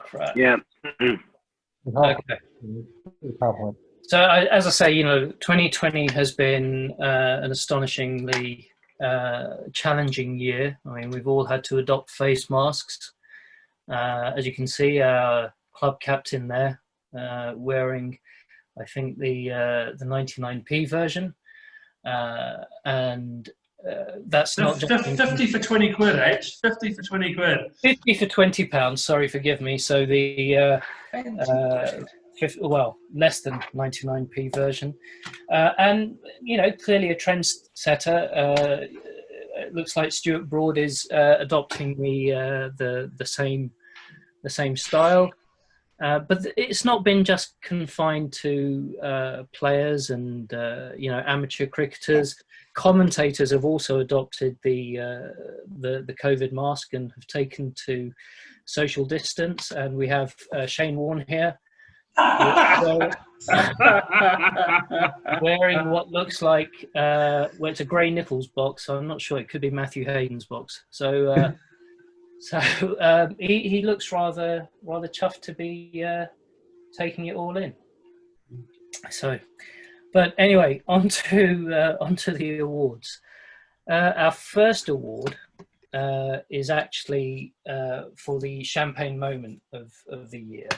crap. Yeah. Okay. So, as I say, 2020 has been an astonishingly challenging year. I mean, we've all had to adopt face masks. As you can see, our club captain there wearing, I think, the 99p version, and that's not just 50 for 20 quid, H. 50 for 20 quid. 50 for £20. Sorry, forgive me. So the less than 99p version, and clearly a trendsetter. It looks like Stuart Broad is adopting the same style, but it's not been just confined to players and amateur cricketers. Commentators have also adopted the COVID mask and have taken to social distance, and we have Shane Warne here wearing what looks like it's a grey nipples box. So I'm not sure, it could be Matthew Hayden's box. So he looks rather chuffed to be taking it all in. So, but anyway, onto the awards. Our first award is actually for the champagne moment of the year.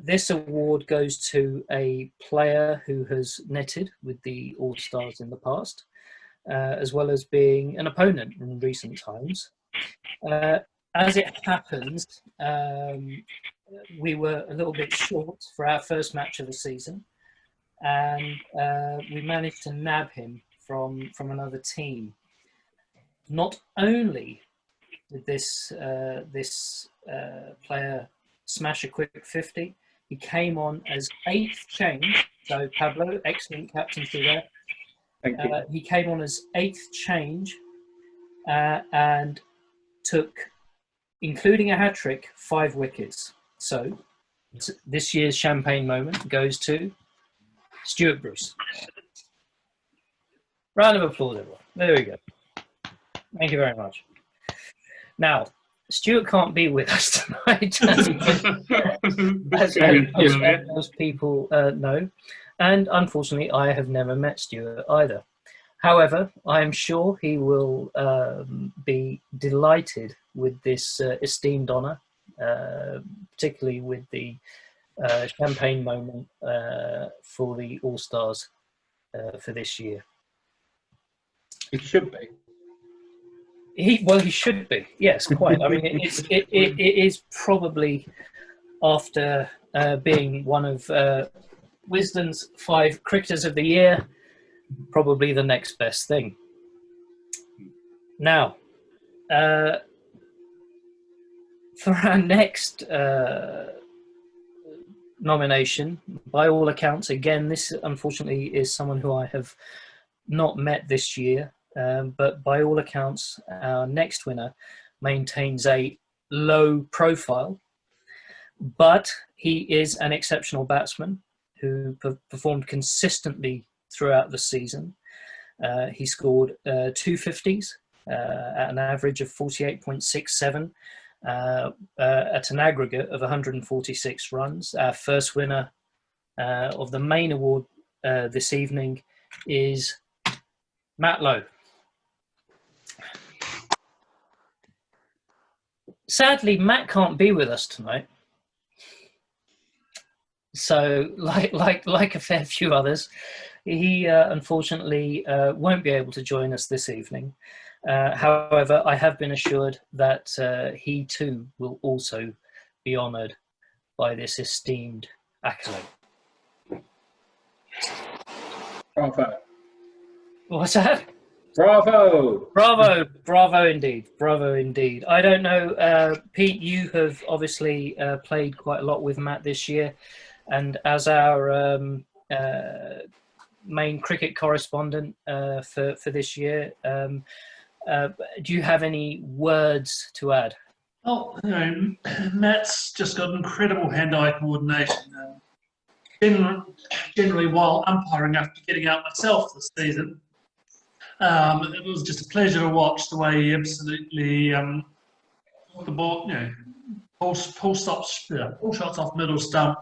This award goes to a player who has netted with the All-Stars in the past, as well as being an opponent in recent times. As it happens, we were a little bit short for our first match of the season, and we managed to nab him from another team. Not only did this player smash a quick 50, he came on as 8th change. So Pablo, excellent captaincy there. Thank you. He came on as 8th change and took, including a hat-trick, 5 wickets. So this year's champagne moment goes to Stuart Bruce. Round of applause, everyone. There we go. Thank you very much. Now, Stuart can't be with us tonight, as most people know. And unfortunately, I have never met Stuart either. However, I am sure he will be delighted with this esteemed honour, particularly with the champagne moment for the All-Stars for this year. It should be. He should be. Yes, quite. I mean, it is probably, after being one of Wisden's 5 cricketers of the year, probably the next best thing. Now, for our next nomination, by all accounts, again, this unfortunately is someone who I have not met this year. But by all accounts, our next winner maintains a low profile, but he is an exceptional batsman who performed consistently throughout the season. He scored 250s at an average of 48.67 at an aggregate of 146 runs. Our first winner of the main award this evening is Matt Lowe. Sadly, Matt can't be with us tonight. So, like a fair few others, he unfortunately won't be able to join us this evening. However, I have been assured that he too will also be honoured by this esteemed accolade. Bravo. What's that? Bravo. Bravo indeed. I don't know, Pete, you have obviously played quite a lot with Matt this year, and as our main cricket correspondent for this year, do you have any words to add? Oh, Matt's just got incredible hand-eye coordination. Generally, while umpiring after getting out myself this season, it was just a pleasure to watch the way he absolutely the ball, pull stops, pull shots off middle stump,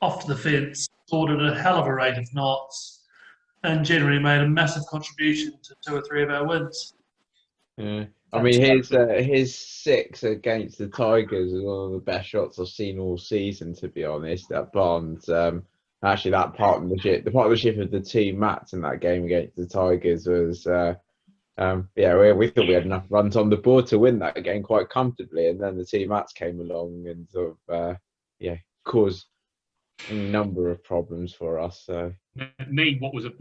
off to the fence, scored at a hell of a rate of knots, and generally made a massive contribution to 2 or 3 of our wins. Yeah. I mean, his 6 against the Tigers is one of the best shots I've seen all season, to be honest. At Barnes, actually, that partnership, the partnership of the two Matts in that game against the Tigers was, we thought we had enough runs on the board to win that game quite comfortably, and then the two Matts came along and sort of, caused a number of problems for us. So it made what was a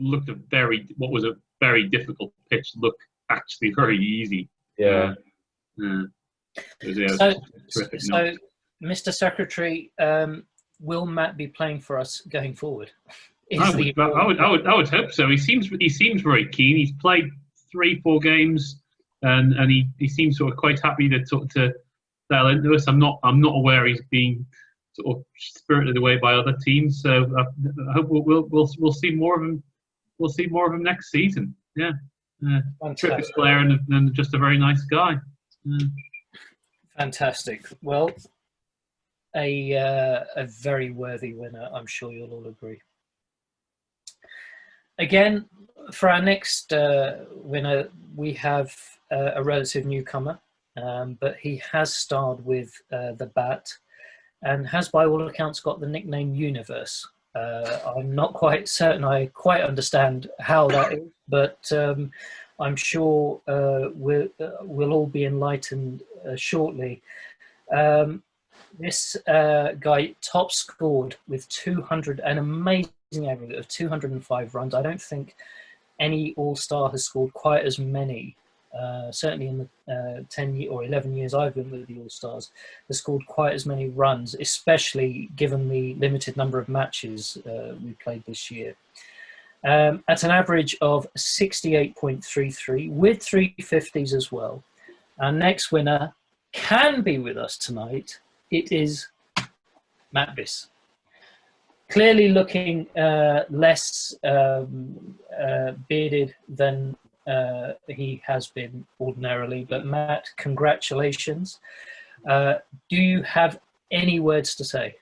very difficult pitch look actually very easy. yeah. So, Mr. Secretary, will Matt be playing for us going forward? I would hope so. He seems very keen. He's played 3-4 games, and he seems sort of quite happy to sell into us. I'm not aware he's being sort of spirited away by other teams. So I hope we'll see more of him. We'll see more of him next season. Yeah. Terrific player and just a very nice guy. Fantastic. Well, a very worthy winner, I'm sure you'll all agree. Again, for our next winner, we have a relative newcomer, but he has starred with the bat and has, by all accounts, got the nickname Universe. I'm not quite certain I quite understand how that is, but I'm sure we'll all be enlightened shortly. This guy top scored with 200, an amazing aggregate of 205 runs. I don't think any All-Star has scored quite as many. Certainly in the 10 or 11 years I've been with the All-Stars, has scored quite as many runs, especially given the limited number of matches we played this year. At an average of 68.33 with 350s as well. Our next winner can be with us tonight. It is Matt Biss. Clearly looking less bearded than he has been ordinarily, but Matt, congratulations. Do you have any words to say?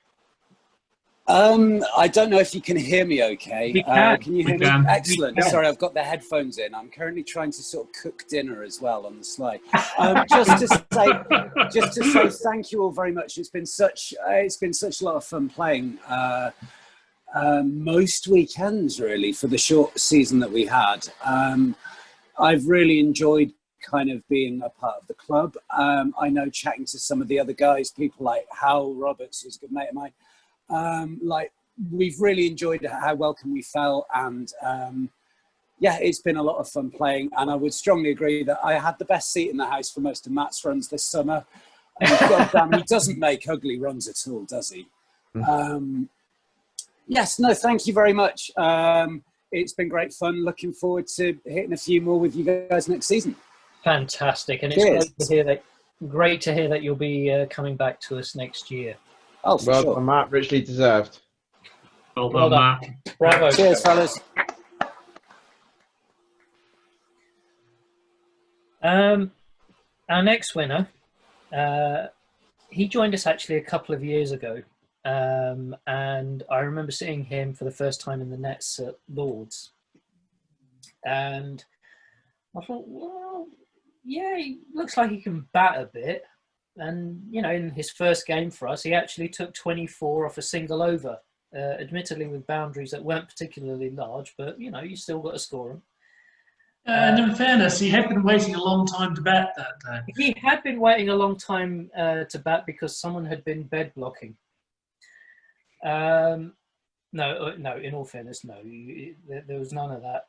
I don't know if you can hear me okay. We can. Can you hear me? Excellent. Sorry, I've got the headphones in. I'm currently trying to sort of cook dinner as well on the slide. Just to say thank you all very much. It's been such a lot of fun playing most weekends really for the short season that we had. I've really enjoyed kind of being a part of the club. I know chatting to some of the other guys, people like Hal Roberts, who's a good mate of mine, we've really enjoyed how welcome we felt, and it's been a lot of fun playing, and I would strongly agree that I had the best seat in the house for most of Matt's runs this summer. Goddamn, he doesn't make ugly runs at all, does he? Thank you very much. It's been great fun. Looking forward to hitting a few more with you guys next season. Fantastic, and it's great to hear that you'll be coming back to us next year. Oh, for sure. Well, Matt, richly deserved. Well done, Matt. Bravo. Cheers, fellas. Our next winner, he joined us actually a couple of years ago, and I remember seeing him for the first time in the nets at Lords, and I thought, well, yeah, he looks like he can bat a bit. And, you know, in his first game for us, he actually took 24 off a single over, admittedly with boundaries that weren't particularly large, but, you know, you still got to score them. And in fairness, he had been waiting a long time to bat that day. He had been waiting a long time to bat because someone had been bed blocking. No, in all fairness, no, there was none of that.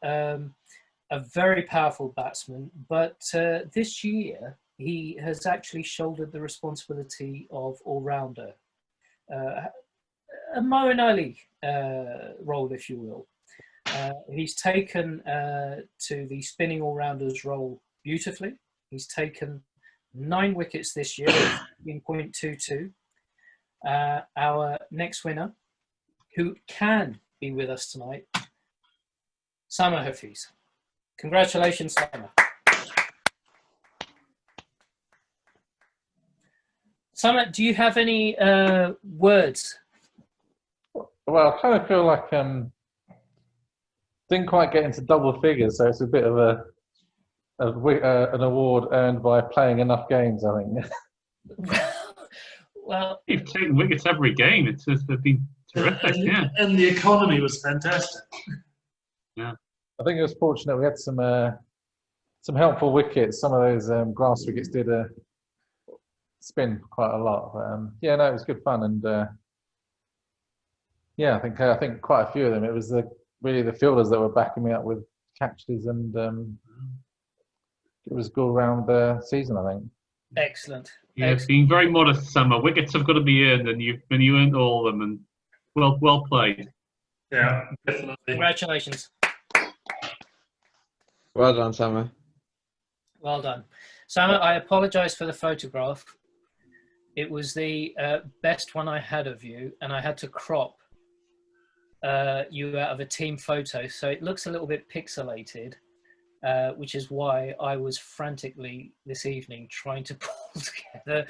A very powerful batsman, but this year, he has actually shouldered the responsibility of all-rounder, a Mo and Ali role, if you will. He's taken to the spinning all-rounders role beautifully. He's taken 9 wickets this year, 15.22. Our next winner, who can be with us tonight, Summer Hafiz. Congratulations, Summer. Simon, do you have any words? Well, I kind of feel like didn't quite get into double figures, so it's a bit of an award earned by playing enough games, I think. Well, You've taken wickets every game. It's been terrific. Yeah. And the economy was fantastic. Yeah. I think it was fortunate we had some helpful wickets. Some of those grass wickets did spin quite a lot. But, yeah, no, it was good fun, and yeah, I think quite a few of them. It was really the fielders that were backing me up with catches, and it was a good round season, I think. excellent. Yeah, being very modest, Summer. Wickets have got to be earned, and you earned all of them, and well played. Yeah, definitely. Congratulations. Well done, Summer. Well done. Sam, I apologise for the photograph. It was the best one I had of you, and I had to crop you out of a team photo, so it looks a little bit pixelated, which is why I was frantically this evening trying to pull together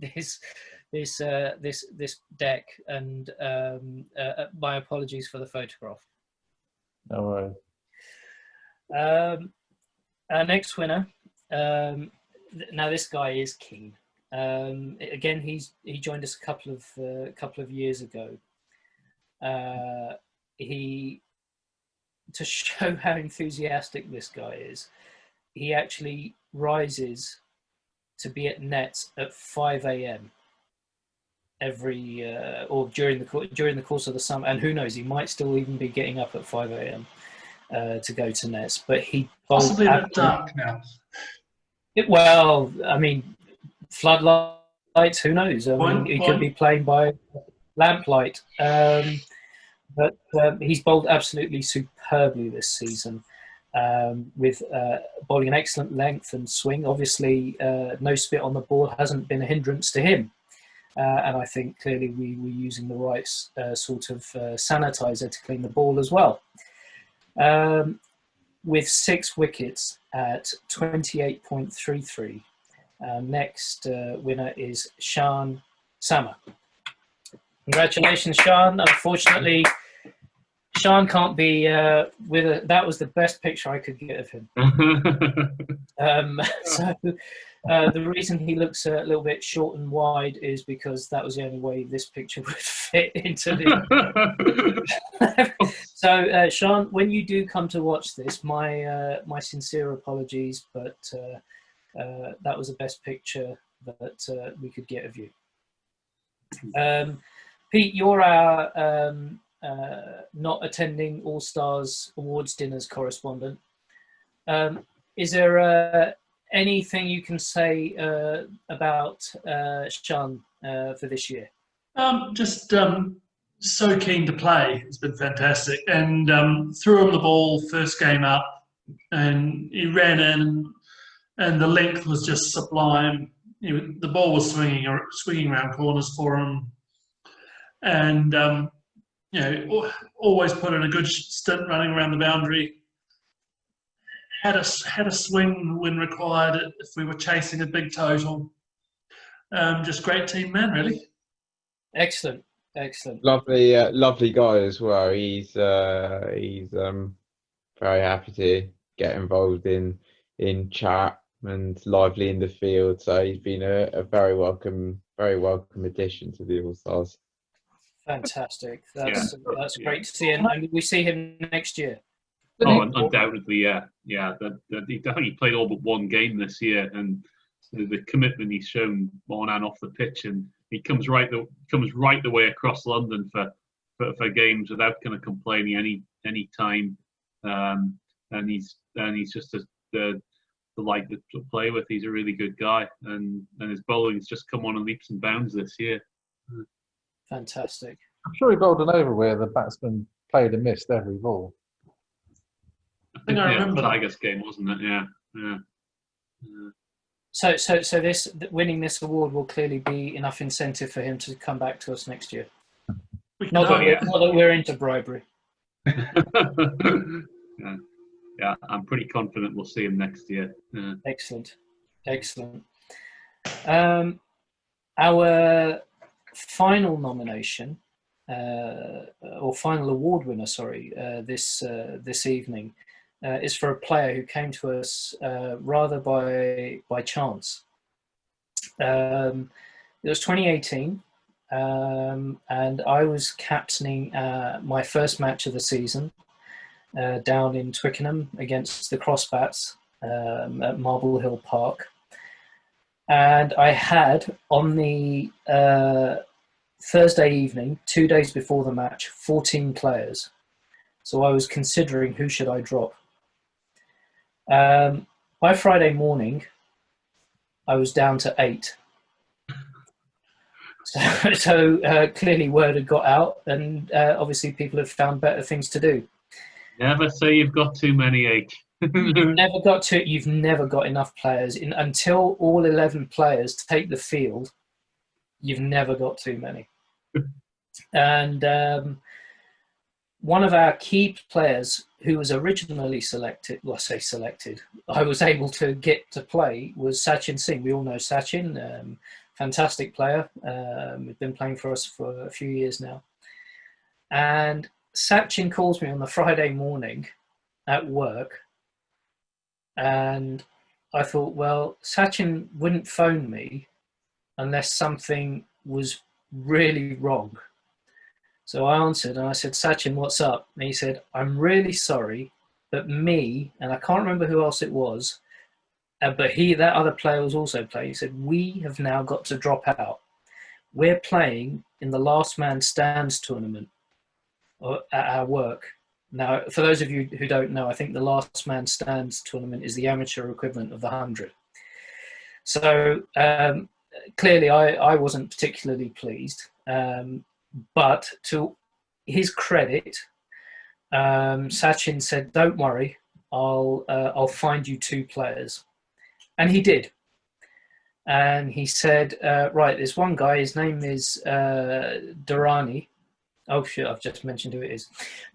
this deck, and my apologies for the photograph. No worries. Our next winner, now this guy is King. Again, he joined us a couple of years ago. To show how enthusiastic this guy is, he actually rises to be at nets at 5 a.m. every or during the course of the summer, and who knows, he might still even be getting up at 5 a.m. To go to nets, but he Possibly a bit dark now. Well, I mean, floodlights, who knows? I mean, he could be playing by lamplight. But he's bowled absolutely superbly this season, with bowling an excellent length and swing. Obviously, no spit on the ball hasn't been a hindrance to him. And I think clearly we were using the right sort of sanitizer to clean the ball as well. With 6 wickets at 28.33. Next winner is Shan Sama. Congratulations, Shan. Unfortunately, Shan can't be with us. That was the best picture I could get of him. So the reason he looks a little bit short and wide is because that was the only way this picture would fit into the... So, Shan, when you do come to watch this, my sincere apologies, but that was the best picture that we could get of you. Pete, you're our not attending Allstars Awards dinners correspondent. Is there anything you can say about Shan for this year? Just so keen to play. It's been fantastic. And threw him the ball first game up, and he ran in, and the length was just sublime. The ball was swinging around corners for him. And always put in a good stint running around the boundary. Had a swing when required if we were chasing a big total. Just great team man, really. Excellent. Lovely guy as well. He's very happy to get involved in chat and lively in the field. So he's been a very welcome addition to the All-Stars. Fantastic. That's great to see. And we see him next year. Oh, undoubtedly, yeah. I think he played all but one game this year, and the commitment he's shown on and off the pitch, and he comes right the way across London for games without kind of complaining any time. And he's just a delight to play with. He's a really good guy, and his bowling's just come on in leaps and bounds this year. Fantastic. I'm sure he bowled an over where the batsman played and missed every ball. I think I remember that. Tigers game, wasn't it? Yeah. So this winning this award will clearly be enough incentive for him to come back to us next year. Not that we're into bribery. Yeah, I'm pretty confident we'll see him next year. Excellent. Our final nomination, or final award winner, sorry, this evening, is for a player who came to us rather by chance. It was 2018, and I was captaining my first match of the season down in Twickenham against the Crossbats at Marble Hill Park. And I had, on the Thursday evening, 2 days before the match, 14 players. So I was considering who should I drop. By Friday morning, I was down to 8. So clearly word had got out, and obviously people have found better things to do. Never say you've got too many, H. You've never got enough players until all 11 players take the field. You've never got too many. And one of our key players who was originally selected, well, I say selected, I was able to get to play, was Sachin Singh. We all know Sachin, fantastic player. We've been playing for us for a few years now. And Sachin calls me on the Friday morning at work. And I thought, well, Sachin wouldn't phone me unless something was really wrong. So I answered and I said, Sachin, what's up? And he said, I'm really sorry, but me, and I can't remember who else it was, but that other player was also playing. He said, we have now got to drop out. We're playing in the Last Man Stands tournament at our work. Now, for those of you who don't know, I think the Last Man Stands tournament is the amateur equivalent of the 100. So clearly I wasn't particularly pleased, but to his credit, Sachin said, don't worry, I'll find you 2 players. And he did. And he said, right, there's one guy, his name is Durrani. Oh shit! I've just mentioned who it is,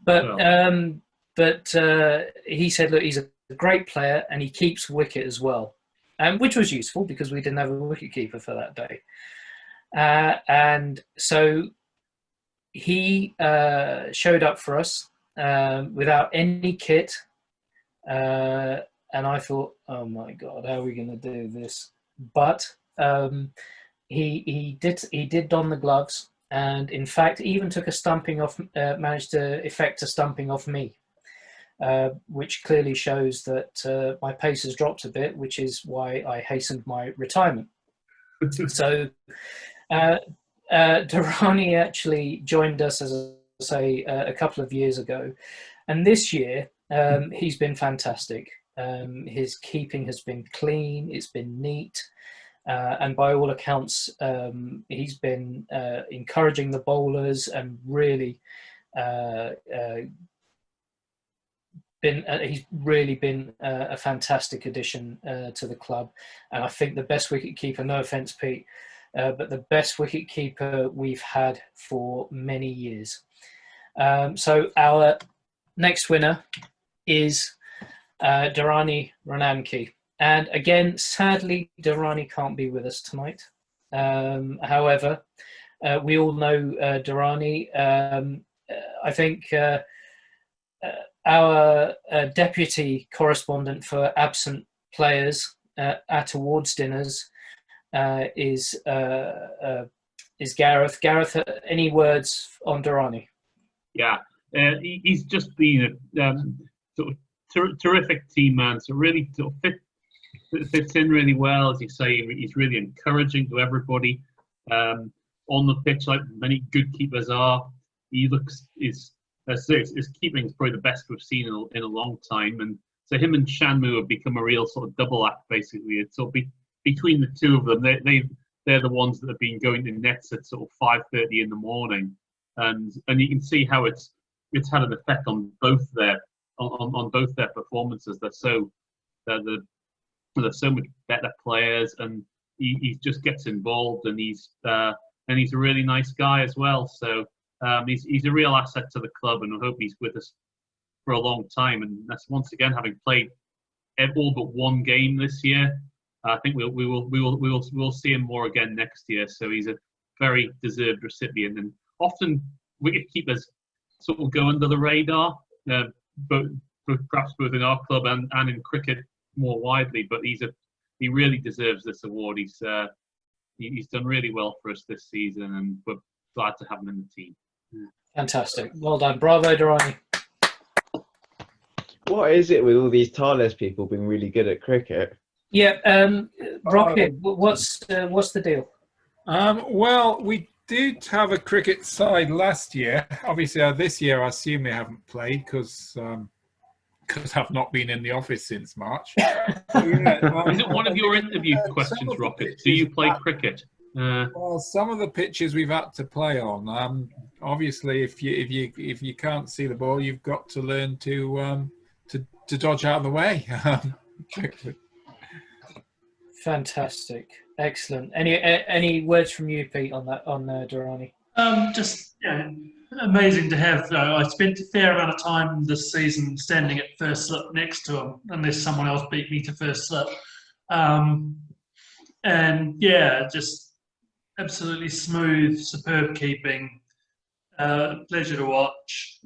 but he said, look, he's a great player and he keeps wicket as well, which was useful because we didn't have a wicket keeper for that day, and so he showed up for us without any kit, and I thought, oh my god, how are we going to do this? But he did don the gloves. And in fact, even took a stumping off, managed to effect a stumping off me, which clearly shows that my pace has dropped a bit, which is why I hastened my retirement. So Durrani actually joined us, as I say, a couple of years ago. And this year, he's been fantastic. His keeping has been clean, it's been neat. And by all accounts, he's been encouraging the bowlers and really he's really been a fantastic addition to the club. And I think the best wicketkeeper, no offence, Pete, but the best wicketkeeper we've had for many years. So our next winner is Durrani Ranamki. And again, sadly, Durrani can't be with us tonight. However, we all know Durrani. I think our deputy correspondent for absent players at awards dinners is Gareth. Gareth, any words on Durrani? Yeah, he's just been a sort of terrific team man. So really sort of fits in really well, as you say. He's really encouraging to everybody on the pitch, like many good keepers are. He his keeping is probably the best we've seen in a long time, and so him and Shanmu have become a real sort of double act. Basically, it's sort of between the two of them, they're the ones that have been going to nets at sort of 5:30 in the morning, and you can see how it's had an effect on both their performances. They're so much better players, and he just gets involved, and he's a really nice guy as well. So he's a real asset to the club, and I hope he's with us for a long time. And that's once again, having played all but one game this year, I think we'll see him more again next year. So he's a very deserved recipient, and often wicketkeepers sort of go under the radar, but perhaps both in our club and in cricket more widely. But he really deserves this award. He's done really well for us this season, and we're glad to have him in the team. Fantastic. Well done. Bravo, Durrani. What is it with all these tireless people being really good at cricket? Yeah, Rocket, what's the deal? Well, we did have a cricket side last year. Obviously, this year I assume they haven't played because I've not been in the office since March. Is it one of your interview questions, Rocket? Do you play cricket? Well, some of the pitches we've had to play on. Obviously, if you can't see the ball, you've got to learn to dodge out of the way. Fantastic, excellent. Any words from you, Pete, on Durrani? Just amazing to have. I spent a fair amount of time this season standing at first slip next to him, unless someone else beat me to first slip. And yeah, just absolutely smooth, superb keeping. Pleasure to watch.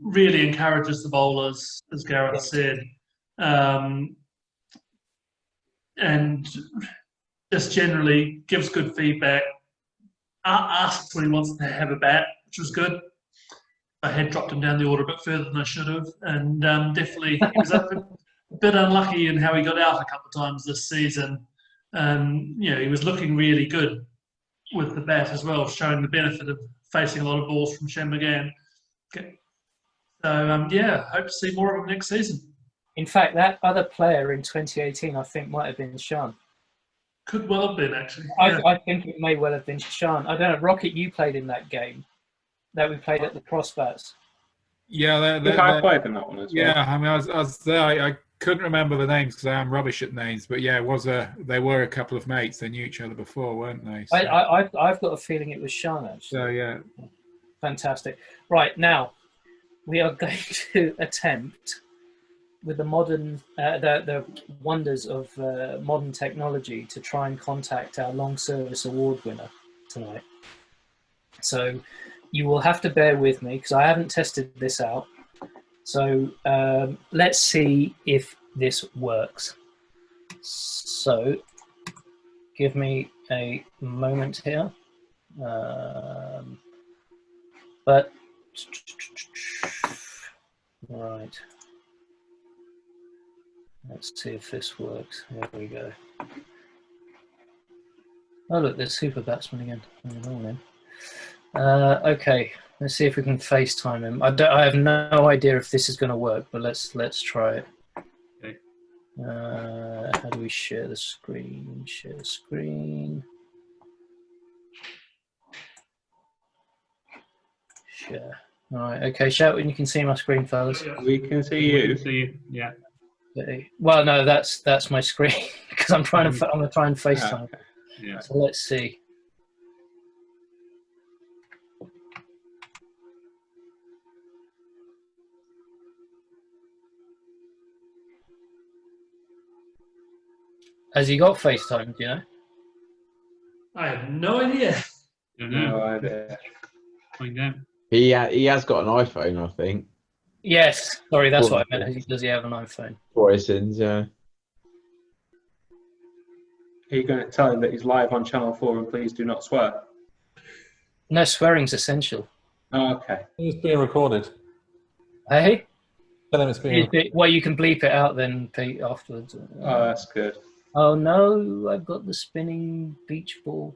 Really encourages the bowlers, as Gareth said. And just generally gives good feedback. Asks when he wants to have a bat, which was good. I had dropped him down the order a bit further than I should have, and definitely he was a bit unlucky in how he got out a couple of times this season. He was looking really good with the bat as well, showing the benefit of facing a lot of balls from Shane McGann. Okay. So hope to see more of him next season. In fact, that other player in 2018, I think, might have been Sean. Could well have been, actually. I think it may well have been Sean. I don't know. Rocket, you played in that game that we played at the Crossbars. Yeah, I played in that one as well. Yeah, I mean, I was there. I couldn't remember the names because I am rubbish at names. But yeah, they were a couple of mates. They knew each other before, weren't they? So. I've got a feeling it was Sean, actually. So yeah. Fantastic. Right, now we are going to attempt, with the modern, the wonders of modern technology, to try and contact our long service award winner tonight. So you will have to bear with me because I haven't tested this out. So let's see if this works. So give me a moment here. Right. Let's see if this works. Here we go. Oh look, there's Super Batsman again. Okay, let's see if we can FaceTime him. I have no idea if this is going to work, but let's try it. Okay. How do we share the screen? Share the screen. Share. All right. Okay. Shout when you can see my screen, fellas. We can see you. We can see you. Yeah. Okay. Well, no, that's my screen because I'm going to try and FaceTime. Okay. Yeah. So let's see. Has he got FaceTime, do you know? I have no idea. Don't know. No idea. Find out. He has got an iPhone, I think. Yes. Sorry, that's what I meant. Does he have an iPhone? Poisons, yeah. Are you going to tell him that he's live on Channel 4 and please do not swear? No, swearing's essential. Oh, okay. It's being recorded. Hey? Tell him it's being recorded. Well, you can bleep it out then, Pete, afterwards. Oh, that's good. Oh no, I've got the spinning beach ball.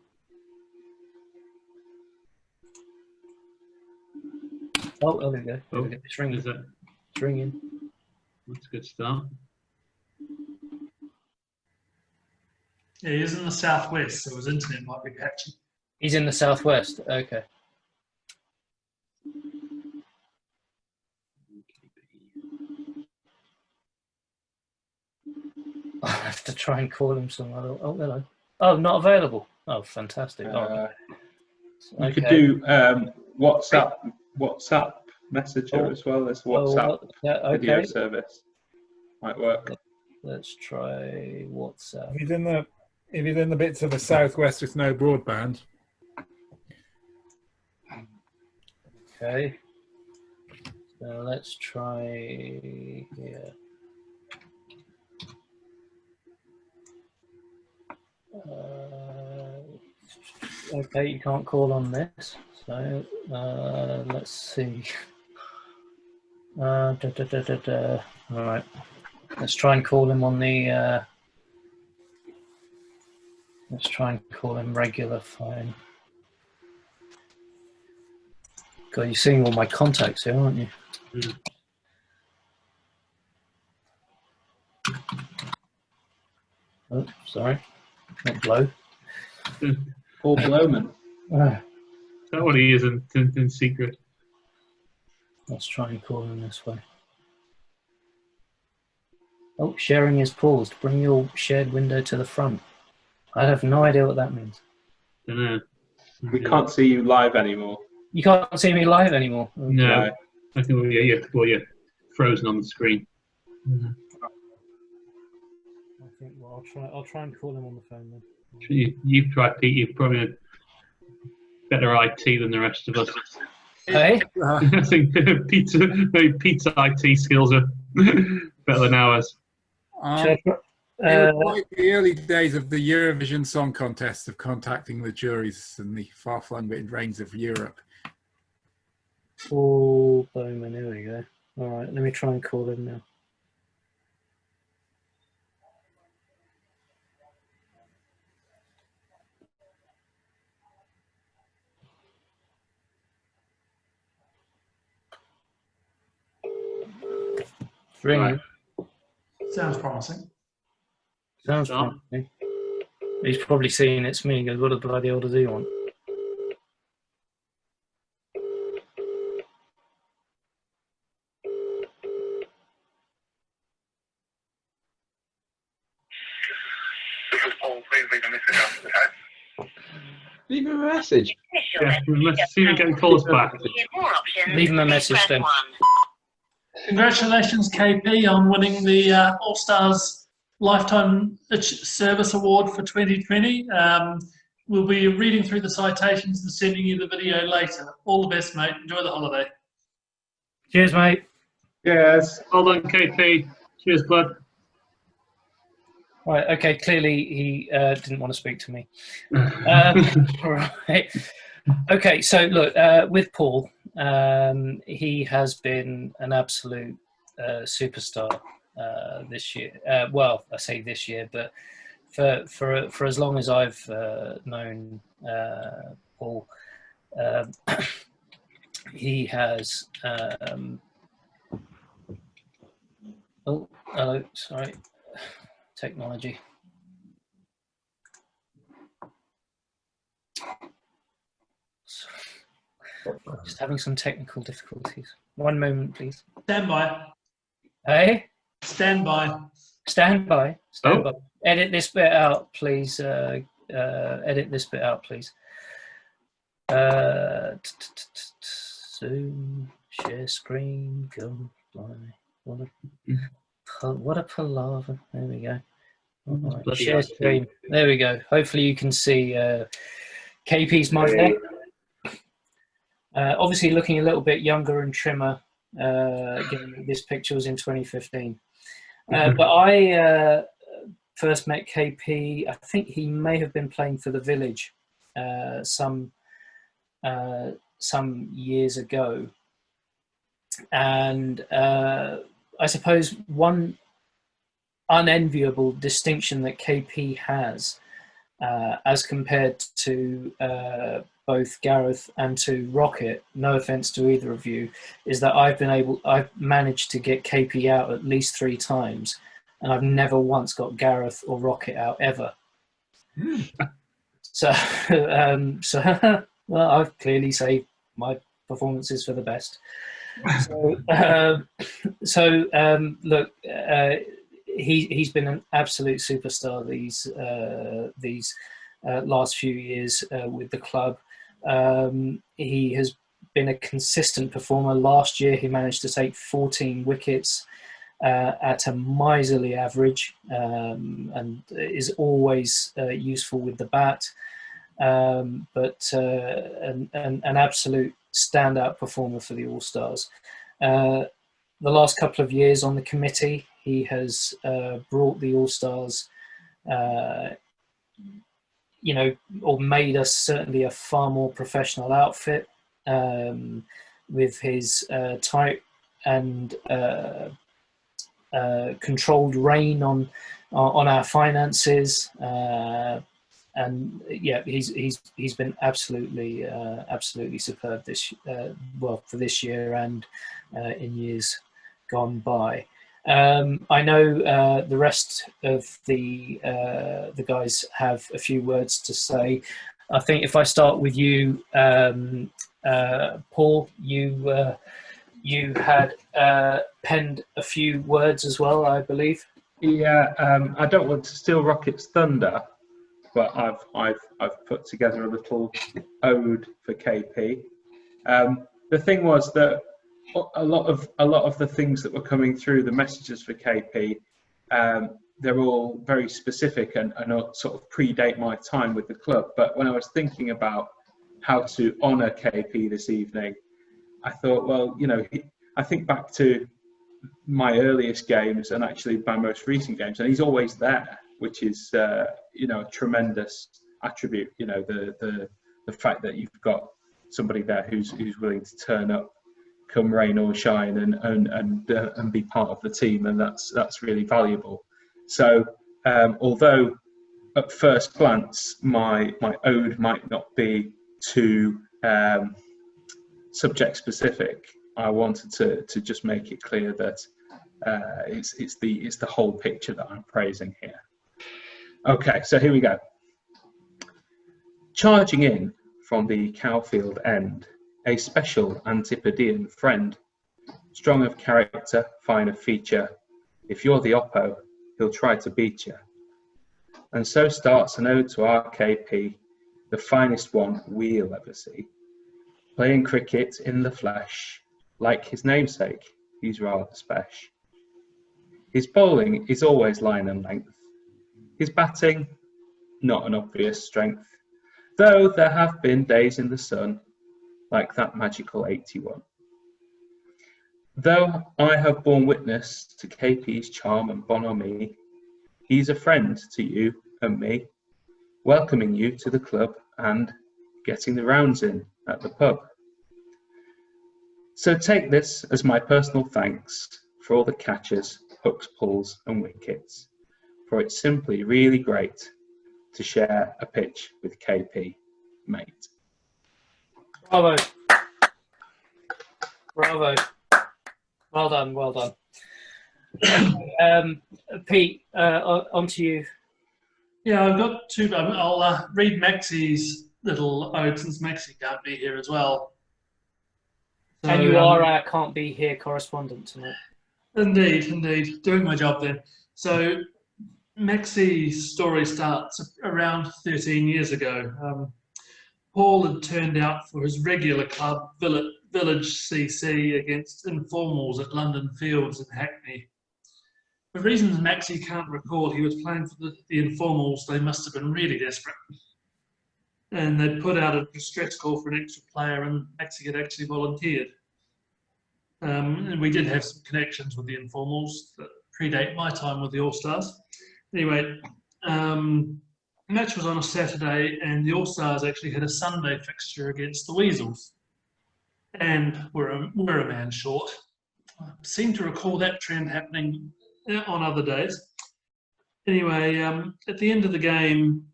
Oh, there we go. There we go. It's ringing. Is it? It's ringing. That's a good start. Yeah, he is in the southwest, so his internet might be patchy. He's in the southwest. Okay. I have to try and call him somewhere. Oh, hello. Oh, not available. Oh, fantastic. You could do WhatsApp Messenger as well as WhatsApp video service. Might work. Let's try WhatsApp. If he's in the bits of the southwest with no broadband. Okay. So let's try here. Okay, you can't call on this. So let's see. All right. Let's try and call him on the. Let's try and call him regular phone. God, you're seeing all my contacts here, aren't you? Mm. Oh, sorry, not Blow. Paul Blowman. Ah, Is that what he is in secret? let's try and call him this way. Oh, sharing is paused. Bring your shared window to the front. I have no idea what that means. Don't know. We can't see you live anymore. You can't see me live anymore. No, I think you're frozen on the screen. I think, well, I'll try and call him on the phone then. You've tried, Pete. You've probably had better IT than the rest of us. Hey, I think Pete's IT skills are better than ours. should I- It was like the early days of the Eurovision Song Contest of contacting the juries in the far-flung range of Europe. Paul Bowman, here we go. All right, let me try and call him now. It's ringing. Sounds promising. Sounds Start. promising. He's probably seeing it's me and goes, what the bloody hell does he want? This is Paul. Please leave a message after the tone. Leave him a message. Yeah, let's see if we can call us back. Leave him a message then. Congratulations, KP, on winning the Allstars Lifetime Service Award for 2020. We'll be reading through the citations and sending you the video later. All the best, mate. Enjoy the holiday. Cheers, mate. Yes. Well done, KP. Cheers, bud. Right, okay, clearly he didn't want to speak to me. Right. Okay, so look, with Paul, he has been an absolute superstar this year. Well, I say this year, but for as long as I've known Paul, he has. Oh, hello. Sorry, technology. Just having some technical difficulties. One moment, please. Stand by. Hey, Stand by. stand by. Stand Oh. by. Edit this bit out, please. Edit this bit out, please. Zoom, share screen, go fly. What a palaver. There we go. All right. Bloody Share IT. screen. There we go. Hopefully you can see KP's mic there. Obviously looking a little bit younger and trimmer, given that this picture was in 2015. But I first met KP, I think he may have been playing for the Village some years ago. And I suppose one unenviable distinction that KP has as compared to both Gareth and to Rocket, no offense to either of you, is that I've managed to get KP out at least 3 times, and I've never once got Gareth or Rocket out ever. So well, I've clearly saved my performances for the best. Look, he's been an absolute superstar these last few years with the club. He has been a consistent performer. Last year he managed to take 14 wickets. at a miserly average, and is always useful with the bat, but an absolute standout performer for the All-Stars. The last couple of years on the committee, he has brought the All-Stars, or made us certainly a far more professional outfit, with his tight and controlled rein on our finances, and yeah, he's been absolutely superb for this year and in years gone by. I know the rest of the guys have a few words to say. I think if I start with you, Paul, you had penned a few words as well, I believe. Yeah, I don't want to steal Rocket's thunder, but I've put together a little ode for KP. The thing was that a lot of the things that were coming through, the messages for KP, they're all very specific and sort of predate my time with the club. But when I was thinking about how to honour KP this evening, I thought, well, I think back to my earliest games and actually my most recent games, and he's always there, which is a tremendous attribute. The fact that you've got somebody there who's willing to turn up, come rain or shine, and be part of the team, and that's really valuable. So although at first glance my ode might not be too subject specific, I wanted to just make it clear that it's the whole picture that I'm praising here. Okay, so here we go. Charging in from the Cowfield end, a special Antipodean friend, strong of character, fine of feature. If you're the oppo, he'll try to beat you. And so starts an ode to our KP, the finest one we'll ever see. Playing cricket in the flesh, like his namesake, he's rather special. His bowling is always line and length. His batting, not an obvious strength, though there have been days in the sun, like that magical 81. Though I have borne witness to KP's charm and bonhomie, he's a friend to you and me, welcoming you to the club and getting the rounds in at the pub. So take this as my personal thanks for all the catches, hooks, pulls and wickets, for it's simply really great to share a pitch with KP, mate. Bravo. Bravo. Well done, well done. Pete, on to you. Yeah, I've got two. I'll read Maxie's little ode since Maxie can't be here as well. So, and you are our can't be here correspondent tonight. Indeed. Doing my job then. So Maxie's story starts around 13 years ago. Paul had turned out for his regular club, Village CC, against informals at London Fields in Hackney. For reasons Maxie can't recall, he was playing for the informals. They must have been really desperate. And they'd put out a distress call for an extra player, and Maxie had actually volunteered. And we did have some connections with the informals that predate my time with the All-Stars. Anyway, the match was on a Saturday, and the All-Stars actually had a Sunday fixture against the Weasels. And we're a man short. I seem to recall that trend happening on other days. Anyway, at the end of the game,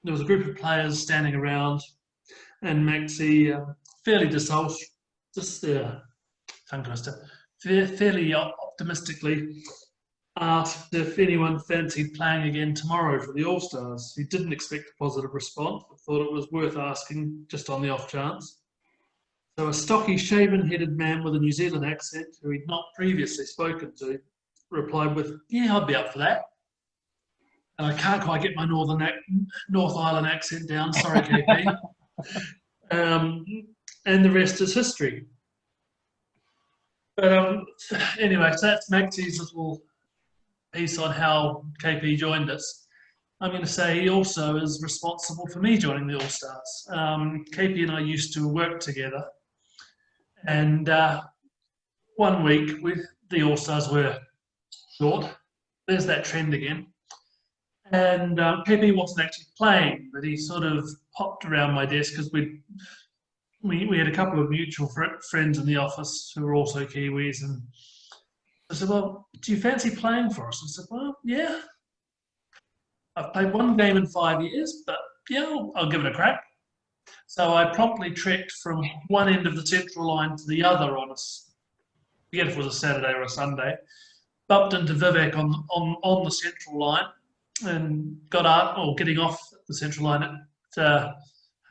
there was a group of players standing around, and Maxie, fairly fairly optimistically asked if anyone fancied playing again tomorrow for the All-Stars. He didn't expect a positive response, but thought it was worth asking just on the off chance. So a stocky, shaven-headed man with a New Zealand accent, who he'd not previously spoken to, replied with, "Yeah, I'd be up for that." And I can't quite get my North Island accent down. Sorry, KP. And the rest is history. But anyway, so that's Maxie's little piece on how KP joined us. I'm going to say he also is responsible for me joining the All-Stars. KP and I used to work together, and one week the All-Stars were short. There's that trend again. And KP wasn't actually playing, but he sort of popped around my desk because we had a couple of mutual friends in the office who were also Kiwis, and I said, well, do you fancy playing for us? I said, well, yeah. I've played one game in 5 years, but yeah, I'll give it a crack. So I promptly trekked from one end of the central line to the other on I forget if it was a Saturday or a Sunday, bumped into Vivek on the central line and got up, or getting off the central line at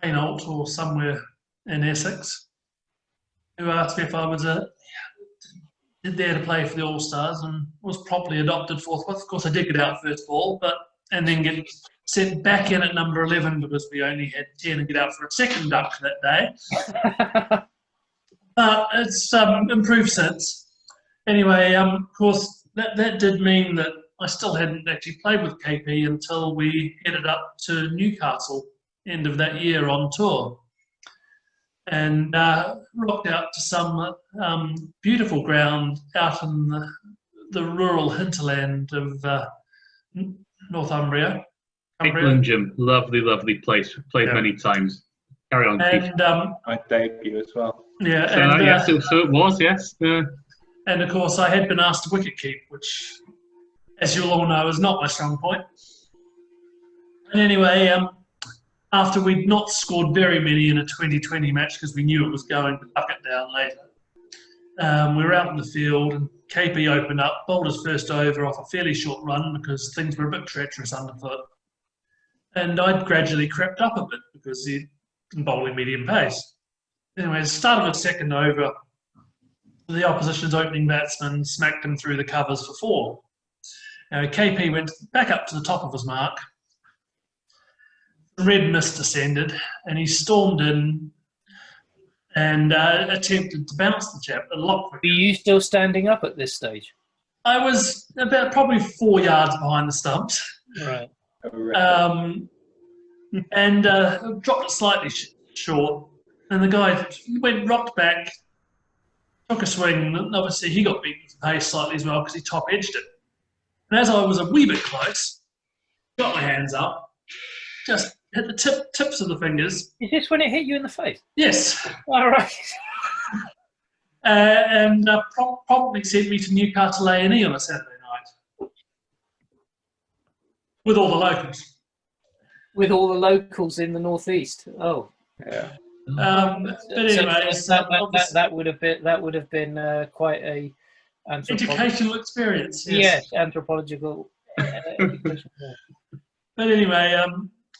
Hainault or somewhere in Essex, who asked me if I was there to play for the All-Stars, and was promptly adopted forthwith. Of course, I did get out first ball, and then get sent back in at number 11 because we only had 10 and get out for a second duck that day. But it's improved since. Anyway, of course, that did mean that I still hadn't actually played with KP until we headed up to Newcastle end of that year on tour, and rocked out to some beautiful ground out in the rural hinterland of Northumbria. Jim, lovely, lovely place. Played many times. Carry on, Keith. And My debut as well. yeah, So, and, yes, so it was, yes. and of course I had been asked to wicket keep, which, as you'll all know, is not my strong point. And anyway, after we'd not scored very many in a 2020 match because we knew it was going to buck it down later, we were out in the field and KP opened up, bowled his first over off a fairly short run because things were a bit treacherous underfoot. And I'd gradually crept up a bit because he'd been bowling medium pace. Anyway, the start of his second over, the opposition's opening batsman smacked him through the covers for 4. Now, KP went back up to the top of his mark. The red mist descended, and he stormed in and attempted to bounce the chap a lot quicker. Are you still standing up at this stage? I was about probably 4 yards behind the stumps. Right. And dropped it slightly short. And the guy rocked back, took a swing, and obviously he got beaten for pace slightly as well because he top-edged it. And as I was a wee bit close, got my hands up, just hit the tips of the fingers. Is this when it hit you in the face? Yes. All right. And promptly sent me to Newcastle A&E on a Saturday night. With all the locals. With all the locals in the northeast. Oh. Yeah. But anyway, that would have been quite a educational experience. Yes, anthropological. Education. But anyway,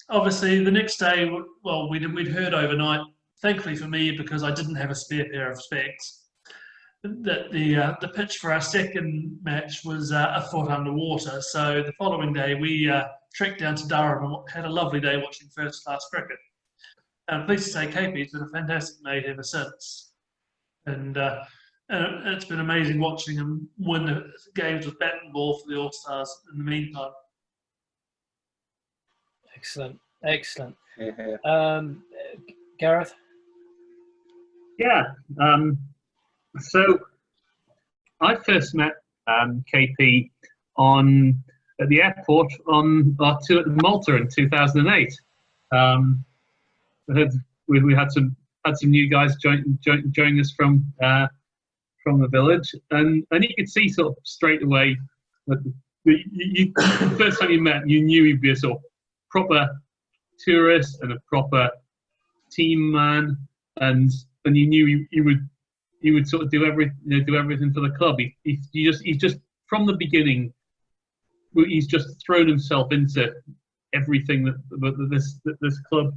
obviously the next day, well, we'd heard overnight. Thankfully for me, because I didn't have a spare pair of specs, that the pitch for our second match was a foot underwater. So the following day, we trekked down to Durham and had a lovely day watching first-class cricket. I'm pleased to say KP's been a fantastic mate ever since. And it's been amazing watching him win the games with bat and ball for the All-Stars in the meantime. Excellent, excellent. Yeah. Gareth? Yeah. So I first met KP at the airport on our tour at Malta in 2008. We had some new guys join us from the village, and you could see sort of straight away that the first time you met, you knew he'd be a sort of proper tourist and a proper team man, and you knew he would sort of do everything for the club. He's just from the beginning, he's just thrown himself into everything that this club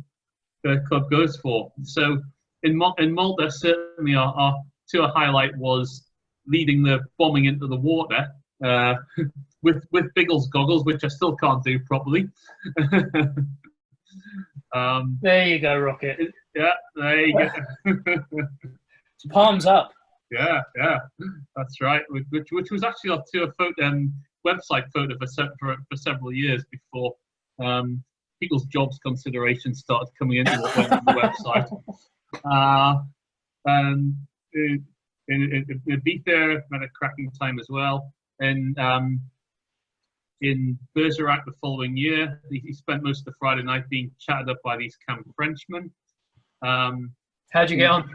goes for. So in Malta, certainly our tour highlight was leading the bombing into the water with Biggles goggles, which I still can't do properly. There you go, Rocket. Yeah, there you go. Palms up. Yeah, that's right. Which was actually our tour website photo for several years before people's jobs considerations started coming into what went on the website. And in Ibiza, had a cracking time as well. And in Bergerac the following year, he spent most of the Friday night being chatted up by these camp Frenchmen. How'd you get on?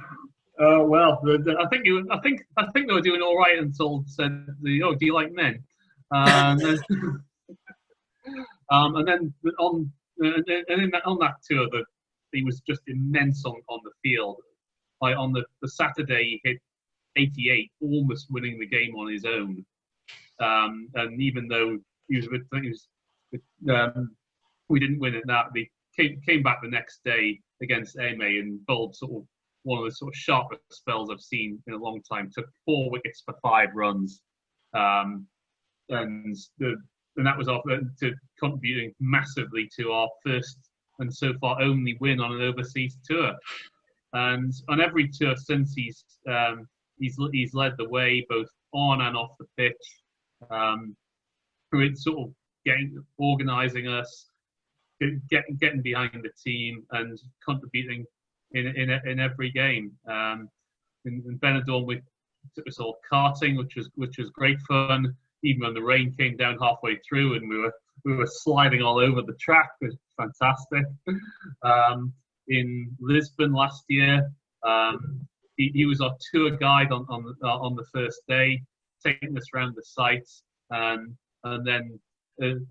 Well, I think they were doing all right until said, "Oh, do you like men?" And then, and then on that tour, he was just immense on the field. Like on the Saturday, he hit 88, almost winning the game on his own. And even though we didn't win it, we came back the next day against Aime and bowled sort of one of the sort of sharpest spells I've seen in a long time. Took 4 wickets for 5 runs, and that was contributing massively to our first and so far only win on an overseas tour. And on every tour since, he's led the way both on and off the pitch. Through sort of organising us, getting behind the team, and contributing in every game. In Benidorm, we took us all karting, which was great fun. Even when the rain came down halfway through, and we were sliding all over the track, it was fantastic. In Lisbon last year, he was our tour guide on the first day, taking us around the sites, and then in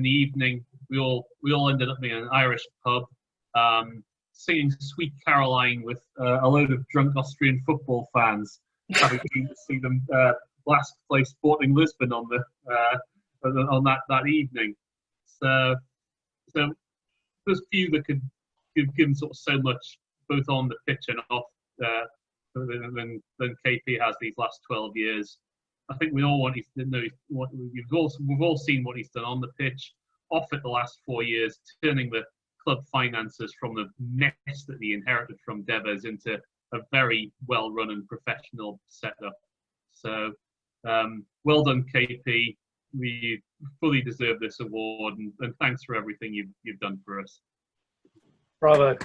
the evening we all ended up in an Irish pub, singing "Sweet Caroline" with a load of drunk Austrian football fans, having to see them last place Sporting Lisbon on that evening. So there's few that could give sort of so much both on the pitch and off than KP has these last 12 years. I think we all want to know we've all seen what he's done on the pitch, off it the last 4 years, turning the club finances from the mess that he inherited from Devers into a very well-run and professional setup. So, well done, KP. We fully deserve this award, and thanks for everything you've done for us. Bravo.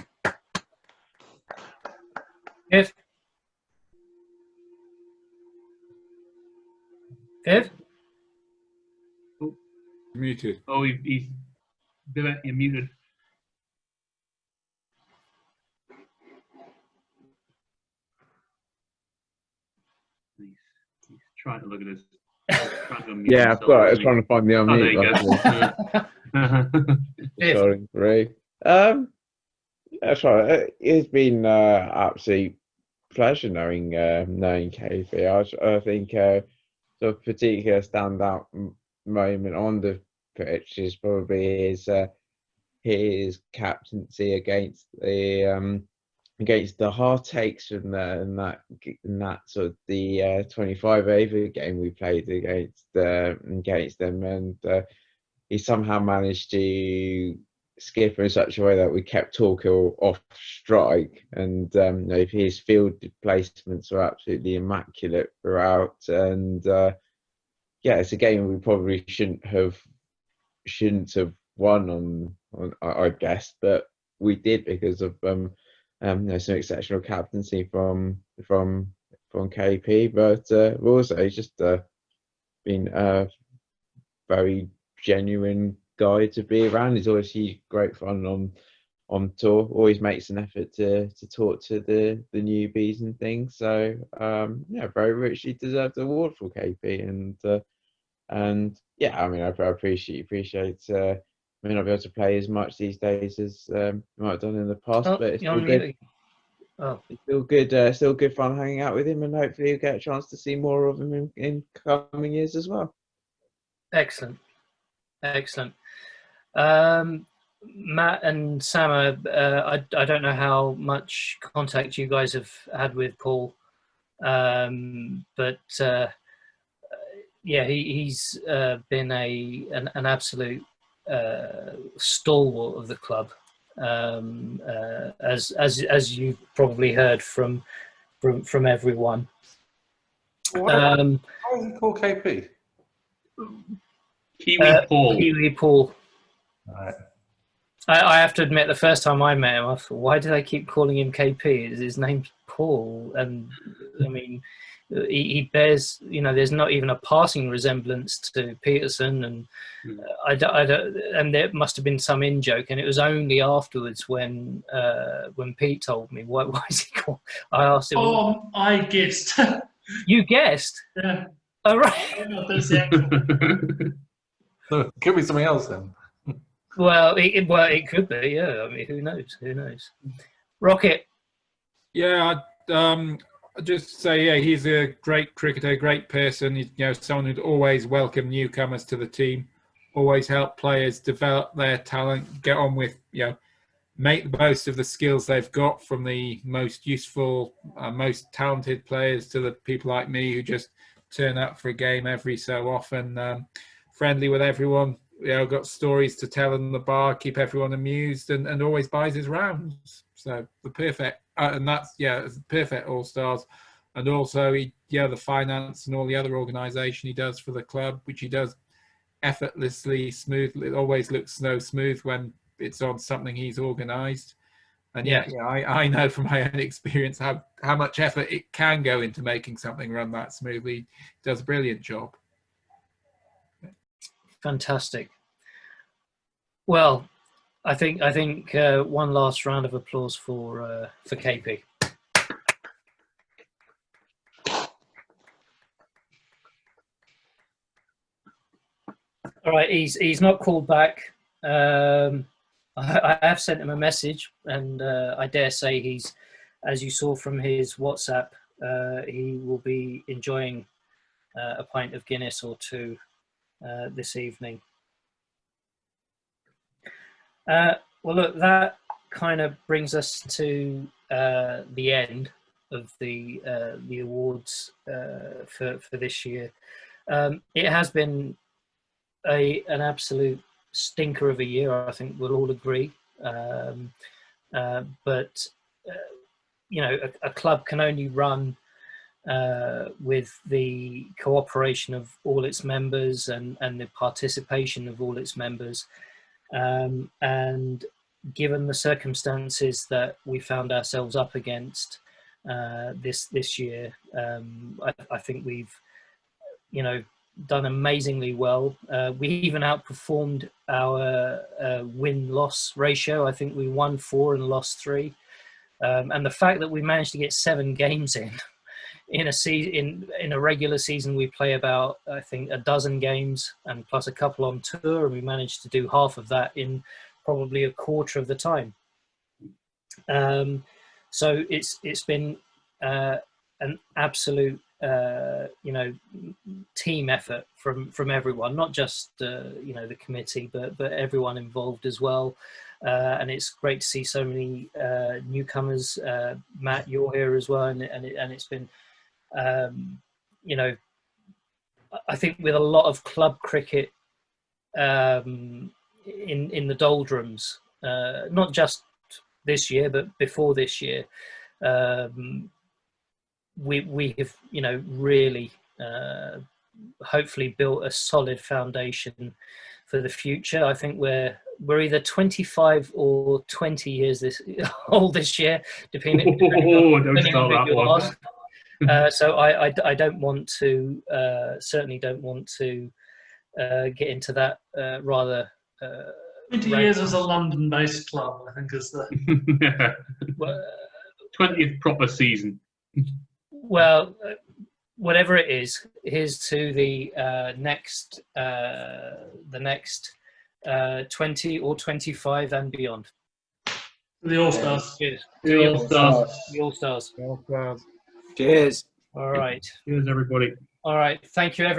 Viv? Muted. Oh, he's you're muted. He's trying to look at his. Yeah, I've got it. I was trying to find the unmute. Sorry, Ray. That's right. It's been absolute pleasure knowing KP. I think the particular standout moment on the pitch is probably his captaincy against the heartaches and that sort of the 25 over game we played against them, and he somehow managed to skip in such a way that we kept Torquil off strike, and his field placements were absolutely immaculate throughout. And yeah, it's a game we probably shouldn't have won on I guess, but we did because of some exceptional captaincy from KP, but also he's just been a very genuine guy to be around. He's always great fun on tour, always makes an effort to talk to the newbies and things. So yeah, very richly deserved award for KP, and yeah, I mean, I appreciate may not be able to play as much these days as you might have done in the past, but it's still good. It's still good fun hanging out with him, and hopefully you'll get a chance to see more of him in coming years as well. Excellent. Matt and Sama, I don't know how much contact you guys have had with Paul, but yeah, he's been an absolute stalwart of the club, as you've probably heard from everyone. Why is he called KP? Kiwi Paul. Kiwi Paul. Right. I have to admit, the first time I met him, I thought, why do they keep calling him KP? His name's Paul, and I mean, he bears, there's not even a passing resemblance to Peterson, and I don't, and there must have been some in joke, and it was only afterwards when Pete told me why is he called. I asked him. Oh, I guessed. You guessed? Yeah. Oh, right. So it could be something else then. Well, it could be. Yeah. I mean, who knows? Who knows? Rocket. Yeah, I just say, yeah, he's a great cricketer, great person. He's, someone who'd always welcome newcomers to the team, always help players develop their talent, get on with, make the most of the skills they've got, from the most useful, most talented players to the people like me who just turn up for a game every so often, friendly with everyone, got stories to tell in the bar, keep everyone amused, and always buys his rounds. So the perfect, and that's, it's perfect All-Stars. And also, the finance and all the other organisation he does for the club, which he does effortlessly, smoothly. It always looks so smooth when it's on something he's organised. And I know from my own experience how much effort it can go into making something run that smoothly. He does a brilliant job. Fantastic. Well, I think one last round of applause for KP. All right, he's not called back. I have sent him a message, and I dare say he's, as you saw from his WhatsApp, he will be enjoying a pint of Guinness or two this evening. Well, look, that kind of brings us to the end of the awards for this year. It has been an absolute stinker of a year, I think we'll all agree. But a club can only run with the cooperation of all its members and the participation of all its members. And given the circumstances that we found ourselves up against this year, I think we've, done amazingly well. We even outperformed our win-loss ratio. I think we won 4 and lost 3. And the fact that we managed to get 7 games in a regular season, we play about, I think, 12 games and plus a couple on tour, and we managed to do half of that in probably a quarter of the time. So it's been an absolute team effort from everyone, not just the committee, but everyone involved as well. And it's great to see so many newcomers. Matt, you're here as well, and it's been, I think with a lot of club cricket in the doldrums, not just this year, but before this year, we have, really hopefully built a solid foundation for the future. I think we're either 25 or 20 years old this year, depending on who you ask. So I don't want to, certainly don't want to get into that rather. 20 years as a London-based club, I think, is the 20th proper season. Well, whatever it is, here's to the next 20 or 25 and beyond. The All-Stars. Cheers. The All-Stars. The All-Stars. All-Stars. Cheers. All right. Cheers, everybody. All right. Thank you, everyone.